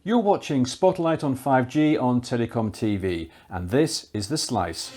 You're watching Spotlight on 5G on TelecomTV, and this is The Slice.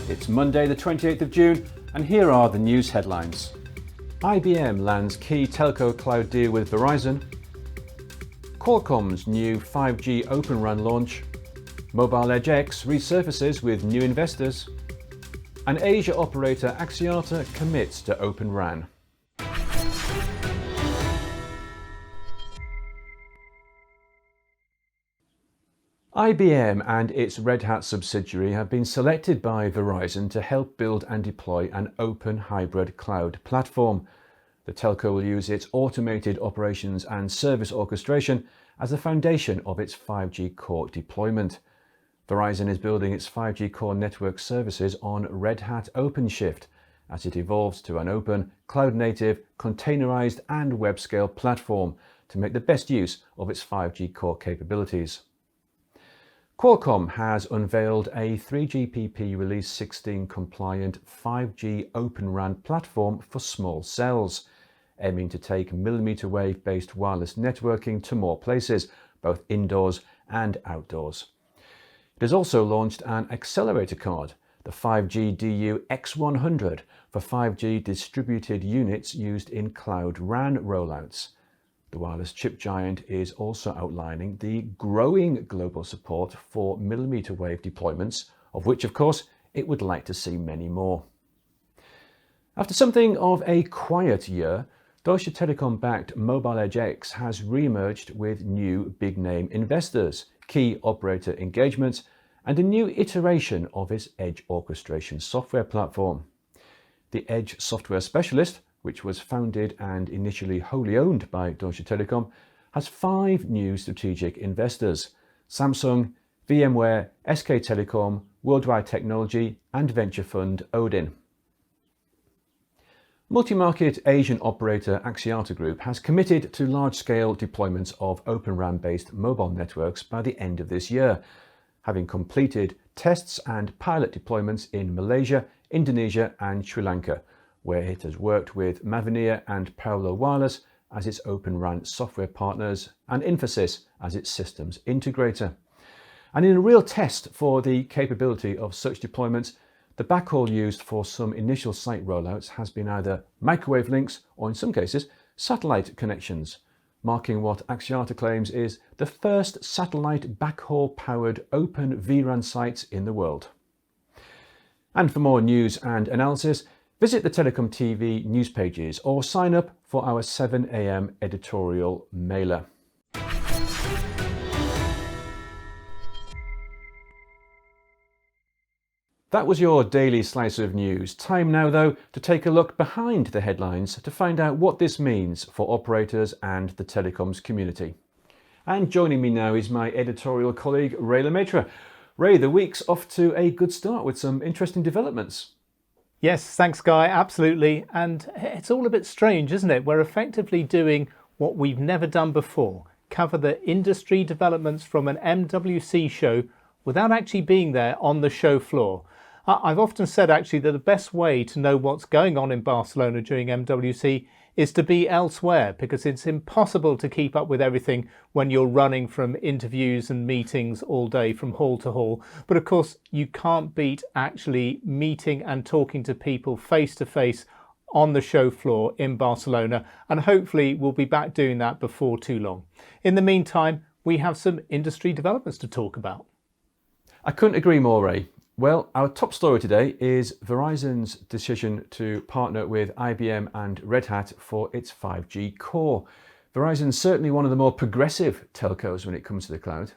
It's Monday the 28th of June, and here are the news headlines. IBM lands key telco cloud deal with Verizon. Qualcomm's new 5G Open RAN launch. Mobile Edgex resurfaces with new investors. And Asia operator Axiata commits to Open RAN. IBM and its Red Hat subsidiary have been selected by Verizon to help build and deploy an open hybrid cloud platform. The telco will use its automated operations and service orchestration as the foundation of its 5G core deployment. Verizon is building its 5G core network services on Red Hat OpenShift as it evolves to an open, cloud-native, containerized and web-scale platform to make the best use of its 5G core capabilities. Qualcomm has unveiled a 3GPP Release 16 compliant 5G Open RAN platform for small cells, aiming to take millimeter wave based wireless networking to more places, both indoors and outdoors. It has also launched an accelerator card, the 5G DU X100, for 5G distributed units used in cloud RAN rollouts. The wireless chip giant is also outlining the growing global support for millimeter wave deployments, of which, of course, it would like to see many more. After something of a quiet year, Deutsche Telekom-backed Mobile Edgex has re-emerged with new big-name investors, key operator engagements, and a new iteration of its Edge orchestration software platform. The Edge software specialist, which was founded and initially wholly owned by Deutsche Telekom, has 5 new strategic investors: Samsung, VMware, SK Telecom, Worldwide Technology, and venture fund Odin. Multi-market Asian operator Axiata Group has committed to large-scale deployments of Open RAN-based mobile networks by the end of this year, having completed tests and pilot deployments in Malaysia, Indonesia, and Sri Lanka, where it has worked with Mavenir and Parallel Wireless as its Open RAN software partners and Infosys as its systems integrator. And in a real test for the capability of such deployments, the backhaul used for some initial site rollouts has been either microwave links or, in some cases, satellite connections, marking what Axiata claims is the first satellite backhaul-powered open vRAN sites in the world. And for more news and analysis, visit the TelecomTV news pages or sign up for our 7 a.m. editorial mailer. That was your daily slice of news. Time now, though, to take a look behind the headlines to find out what this means for operators and the telecoms community. And joining me now is my editorial colleague, Ray Maistre. Ray, the week's off to a good start with some interesting developments. Yes, thanks, Guy. Absolutely. And it's all a bit strange, isn't it? We're effectively doing what we've never done before, cover the industry developments from an MWC show without actually being there on the show floor. I've often said actually that the best way to know what's going on in Barcelona during MWC is to be elsewhere, because it's impossible to keep up with everything when you're running from interviews and meetings all day from hall to hall. But of course, you can't beat actually meeting and talking to people face to face on the show floor in Barcelona. And hopefully we'll be back doing that before too long. In the meantime, we have some industry developments to talk about. I couldn't agree more, Ray. Well, our top story today is Verizon's decision to partner with IBM and Red Hat for its 5G core. Verizon's certainly one of the more progressive telcos when it comes to the cloud.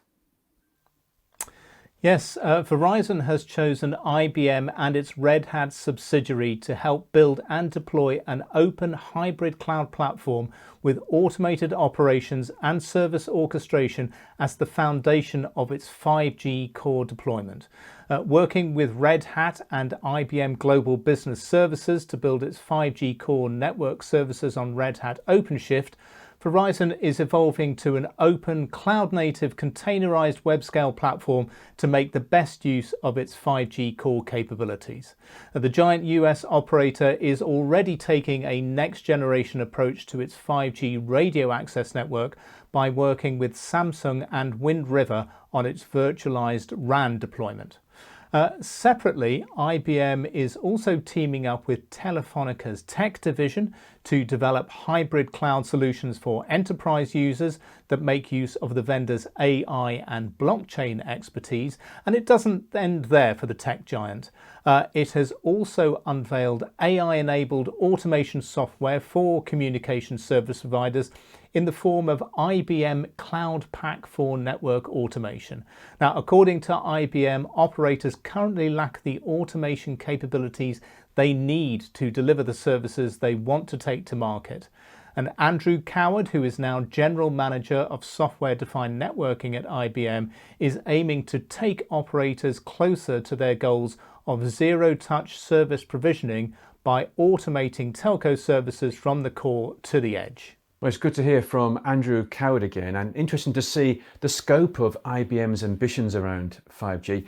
Yes, Verizon has chosen IBM and its Red Hat subsidiary to help build and deploy an open hybrid cloud platform with automated operations and service orchestration as the foundation of its 5G core deployment. Working with Red Hat and IBM Global Business Services to build its 5G core network services on Red Hat OpenShift, Verizon is evolving to an open, cloud-native, containerized web-scale platform to make the best use of its 5G core capabilities. The giant US operator is already taking a next-generation approach to its 5G radio access network by working with Samsung and Wind River on its virtualized RAN deployment. Separately, IBM is also teaming up with Telefónica's tech division to develop hybrid cloud solutions for enterprise users that make use of the vendor's AI and blockchain expertise. And it doesn't end there for the tech giant. It has also unveiled AI-enabled automation software for communication service providers in the form of IBM Cloud Pak for network automation. Now, according to IBM, operators currently lack the automation capabilities they need to deliver the services they want to take to market. And Andrew Coward, who is now General Manager of Software-Defined Networking at IBM, is aiming to take operators closer to their goals of zero-touch service provisioning by automating telco services from the core to the edge. Well, it's good to hear from Andrew Coward again, and interesting to see the scope of IBM's ambitions around 5G.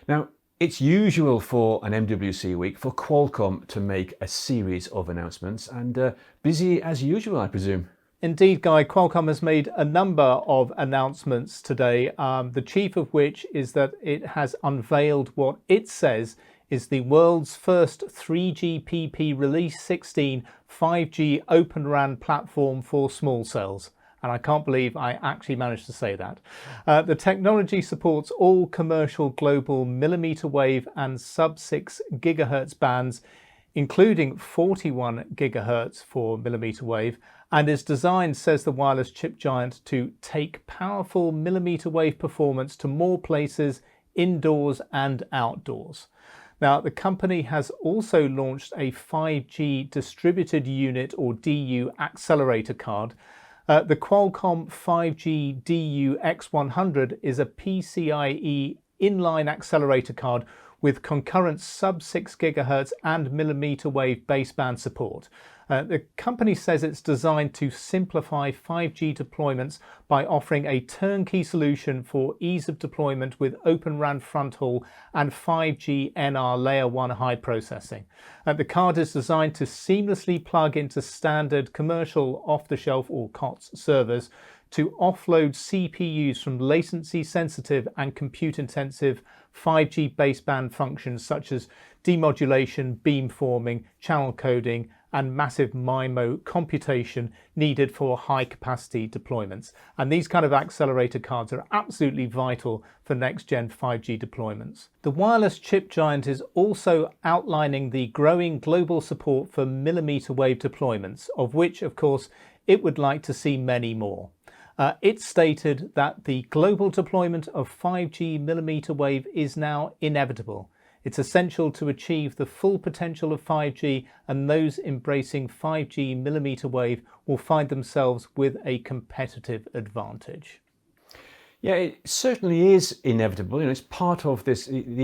Now, it's usual for an MWC week for Qualcomm to make a series of announcements, and busy as usual, I presume. Indeed, Guy, Qualcomm has made a number of announcements today, the chief of which is that it has unveiled what it says is the world's first 3GPP Release 16 5G Open RAN platform for small cells. And I can't believe I actually managed to say that. The technology supports all commercial global millimeter wave and sub-6 gigahertz bands, including 41 gigahertz for millimeter wave, and is designed, says the wireless chip giant, to take powerful millimeter wave performance to more places, indoors and outdoors. Now, the company has also launched a 5G distributed unit or DU accelerator card. The Qualcomm 5G DU X100 is a PCIe inline accelerator card with concurrent sub-6 GHz and millimeter wave baseband support. The company says it's designed to simplify 5G deployments by offering a turnkey solution for ease of deployment with Open RAN fronthaul and 5G NR Layer 1 high processing. The card is designed to seamlessly plug into standard commercial off-the-shelf or COTS servers to offload CPUs from latency-sensitive and compute-intensive 5G baseband functions such as demodulation, beamforming, channel coding, and massive MIMO computation needed for high-capacity deployments. And these kind of accelerator cards are absolutely vital for next-gen 5G deployments. The wireless chip giant is also outlining the growing global support for millimeter wave deployments, of which, of course, it would like to see many more. It stated that the global deployment of 5G millimeter wave is now inevitable. It's essential to achieve the full potential of 5G, and those embracing 5G millimeter wave will find themselves with a competitive advantage. Yeah, it certainly is inevitable. It's part of the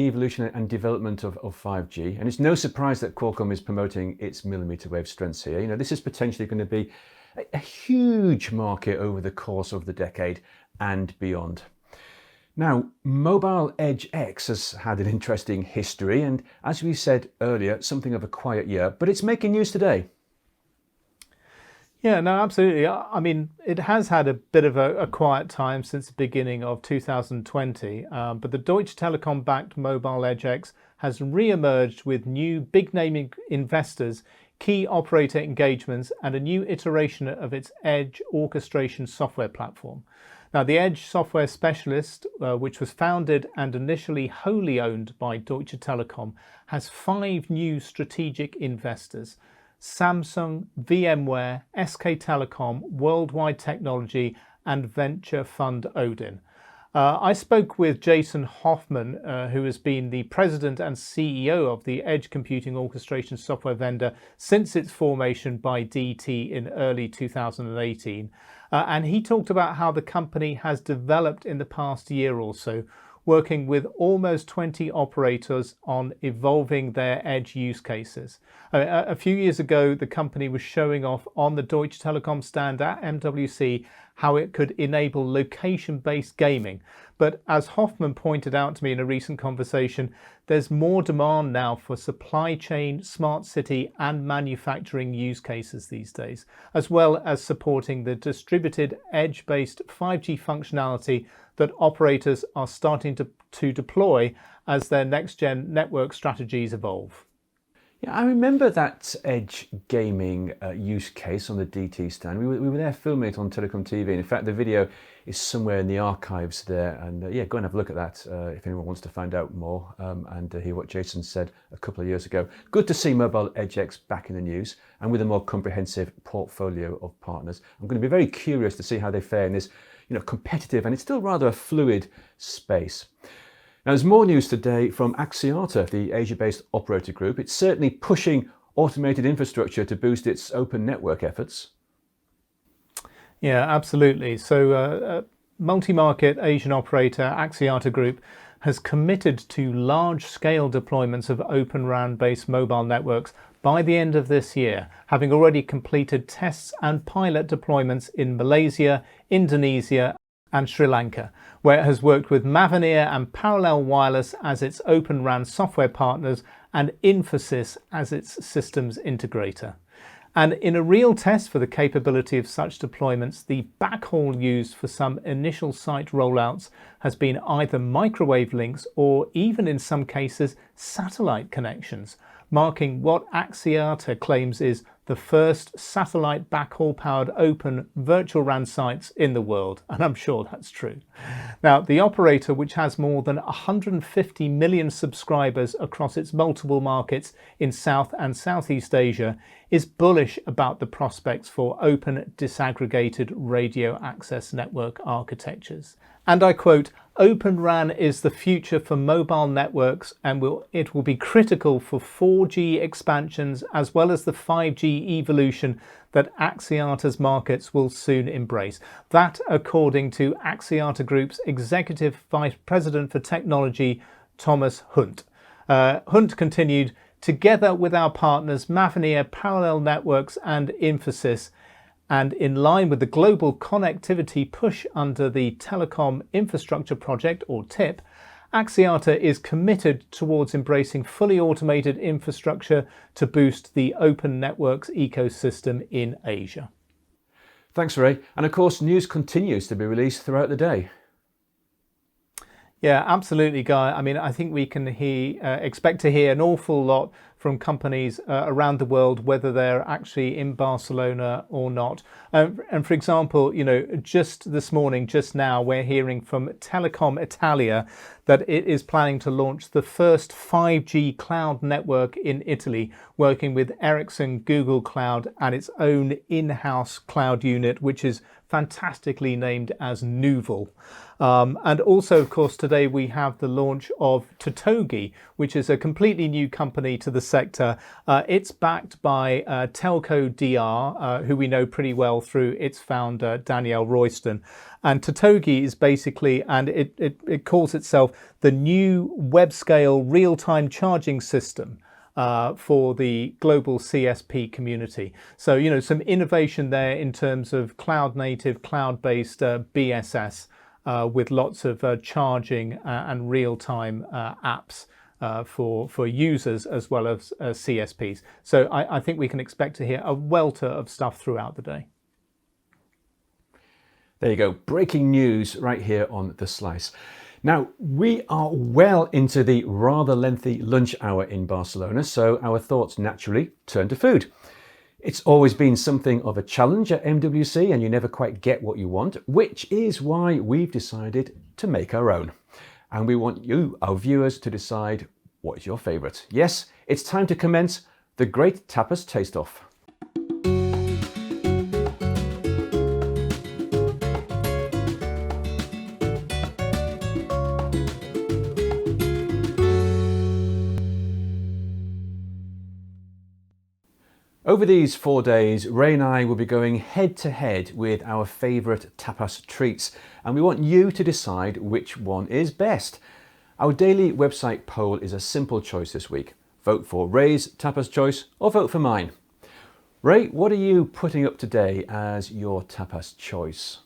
evolution and development of 5G, and it's no surprise that Qualcomm is promoting its millimeter wave strengths here. This is potentially going to be a huge market over the course of the decade and beyond. Now, mobile Edgex has had an interesting history, and as we said earlier, something of a quiet year, but it's making news today. Yeah, no, absolutely. I mean, it has had a bit of a quiet time since the beginning of 2020, but the Deutsche Telekom-backed mobile Edgex has re-emerged with new big-name investors, key operator engagements, and a new iteration of its Edge orchestration software platform. Now, the Edge software specialist, which was founded and initially wholly owned by Deutsche Telekom, has 5 new strategic investors: Samsung, VMware, SK Telecom, Worldwide Technology, and venture fund Odin. I spoke with Jason Hoffman, who has been the president and CEO of the Edge computing orchestration software vendor since its formation by DT in early 2018. And he talked about how the company has developed in the past year or so, working with almost 20 operators on evolving their edge use cases. A few years ago, the company was showing off on the Deutsche Telekom stand at MWC how it could enable location-based gaming. But as Hoffman pointed out to me in a recent conversation, there's more demand now for supply chain, smart city and manufacturing use cases these days, as well as supporting the distributed edge-based 5G functionality that operators are starting to deploy as their next-gen network strategies evolve. Yeah, I remember that edge gaming use case on the DT stand. We were there filming it on TelecomTV. And in fact, the video is somewhere in the archives there. And yeah, go and have a look at that if anyone wants to find out more and hear what Jason said a couple of years ago. Good to see mobile Edgex back in the news and with a more comprehensive portfolio of partners. I'm going to be very curious to see how they fare in this, competitive and it's still rather a fluid space. Now, there's more news today from Axiata, the Asia-based operator group. It's certainly pushing automated infrastructure to boost its open network efforts. Yeah, absolutely. So multi-market Asian operator Axiata Group has committed to large-scale deployments of Open RAN-based mobile networks by the end of this year, having already completed tests and pilot deployments in Malaysia, Indonesia and Sri Lanka, where it has worked with Mavenir and Parallel Wireless as its Open RAN software partners and Infosys as its systems integrator. And in a real test for the capability of such deployments, the backhaul used for some initial site rollouts has been either microwave links or even in some cases satellite connections, marking what Axiata claims is the first satellite backhaul powered open virtual RAN sites in the world. And I'm sure that's true. Now, the operator, which has more than 150 million subscribers across its multiple markets in South and Southeast Asia, is bullish about the prospects for open disaggregated radio access network architectures. And I quote, "Open RAN is the future for mobile networks and it will be critical for 4G expansions as well as the 5G evolution that Axiata's markets will soon embrace." That according to Axiata Group's Executive Vice President for Technology, Thomas Hunt. Hunt continued, "Together with our partners Mavenir, Parallel Networks and Infosys, and in line with the global connectivity push under the Telecom Infrastructure Project, or TIP, Axiata is committed towards embracing fully automated infrastructure to boost the open networks ecosystem in Asia." Thanks, Ray. And of course, news continues to be released throughout the day. Yeah, absolutely, Guy. I mean, I think we can expect to hear an awful lot from companies around the world, whether they're actually in Barcelona or not. And for example, just this morning, just now, we're hearing from Telecom Italia that it is planning to launch the first 5G cloud network in Italy, working with Ericsson, Google Cloud and its own in-house cloud unit, which is fantastically named as Nuval. And also, of course, today we have the launch of Totogi, which is a completely new company to the sector. It's backed by Telco DR, who we know pretty well through its founder, Danielle Royston. And Totogi is basically, and it calls itself the new web-scale real-time charging system for the global CSP community. So, some innovation there in terms of cloud-native, cloud-based BSS with lots of charging and real-time apps for users as well as CSPs. So I think we can expect to hear a welter of stuff throughout the day. There you go, breaking news right here on The Slice. Now, we are well into the rather lengthy lunch hour in Barcelona, so our thoughts naturally turn to food. It's always been something of a challenge at MWC and you never quite get what you want, which is why we've decided to make our own. And we want you, our viewers, to decide what is your favourite. Yes, it's time to commence the great Tapas Taste Off. Over these 4 days, Ray and I will be going head to head with our favourite tapas treats, and we want you to decide which one is best. Our daily website poll is a simple choice this week. Vote for Ray's tapas choice or vote for mine. Ray, what are you putting up today as your tapas choice?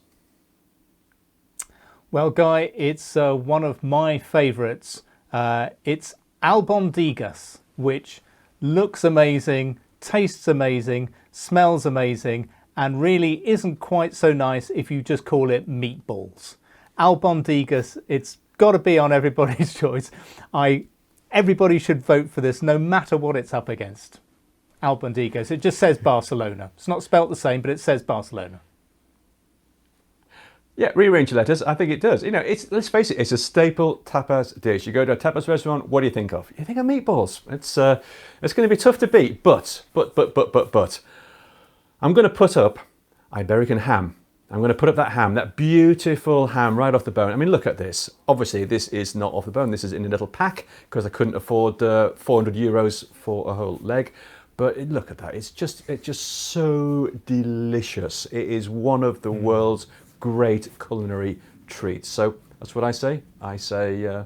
Well, Guy, it's one of my favourites. It's albondigas, which looks amazing, tastes amazing, smells amazing, and really isn't quite so nice if you just call it meatballs. Albondigas, it's got to be on everybody's choice. Everybody should vote for this, no matter what it's up against. Albondigas. It just says Barcelona. It's not spelt the same, but it says Barcelona. Yeah, rearrange your letters. I think it does. You know, let's face it, it's a staple tapas dish. You go to a tapas restaurant, what do you think of? You think of meatballs. It's going to be tough to beat, but I'm going to put up Iberican ham. I'm going to put up that ham, that beautiful ham right off the bone. I mean, look at this. Obviously, this is not off the bone. This is in a little pack because I couldn't afford 400 euros for a whole leg. But look at that. It's just so delicious. It is one of the world's great culinary treats. So that's what I say. I say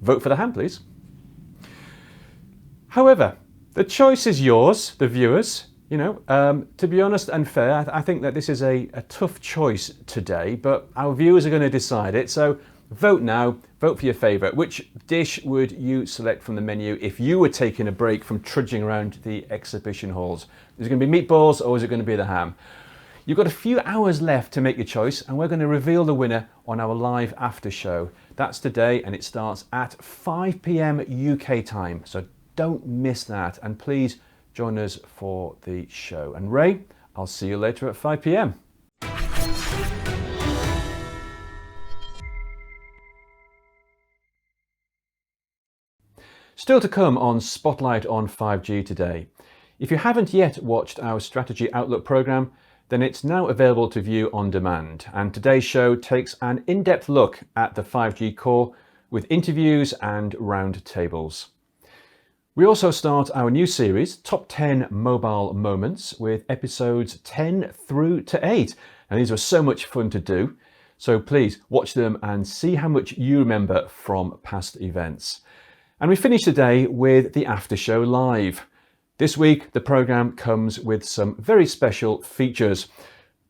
vote for the ham, please. However, the choice is yours, the viewers. You know, to be honest and fair, I think that this is a tough choice today, but our viewers are going to decide it. So vote now, vote for your favourite. Which dish would you select from the menu if you were taking a break from trudging around the exhibition halls? Is it going to be meatballs or is it going to be the ham? You've got a few hours left to make your choice, and we're going to reveal the winner on our live after show. That's today, and it starts at 5 p.m. UK time. So don't miss that, and please join us for the show. And Ray, I'll see you later at 5 p.m. Still to come on Spotlight on 5G today. If you haven't yet watched our Strategy Outlook programme, then it's now available to view on demand. And today's show takes an in-depth look at the 5G core with interviews and roundtables. We also start our new series, Top 10 Mobile Moments, with episodes 10 through to 8. And these were so much fun to do. So please watch them and see how much you remember from past events. And we finish today with the After Show Live. This week, the programme comes with some very special features.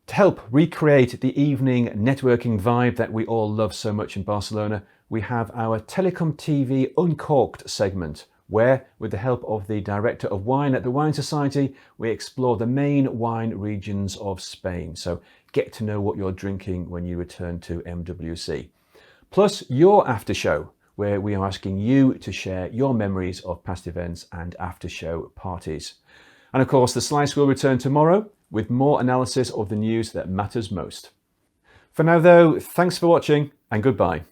To help recreate the evening networking vibe that we all love so much in Barcelona, we have our TelecomTV Uncorked segment, where, with the help of the Director of Wine at the Wine Society, we explore the main wine regions of Spain. So get to know what you're drinking when you return to MWC. Plus your after show, where we are asking you to share your memories of past events and after show parties. And of course, The Slice will return tomorrow with more analysis of the news that matters most. For now though, thanks for watching and goodbye.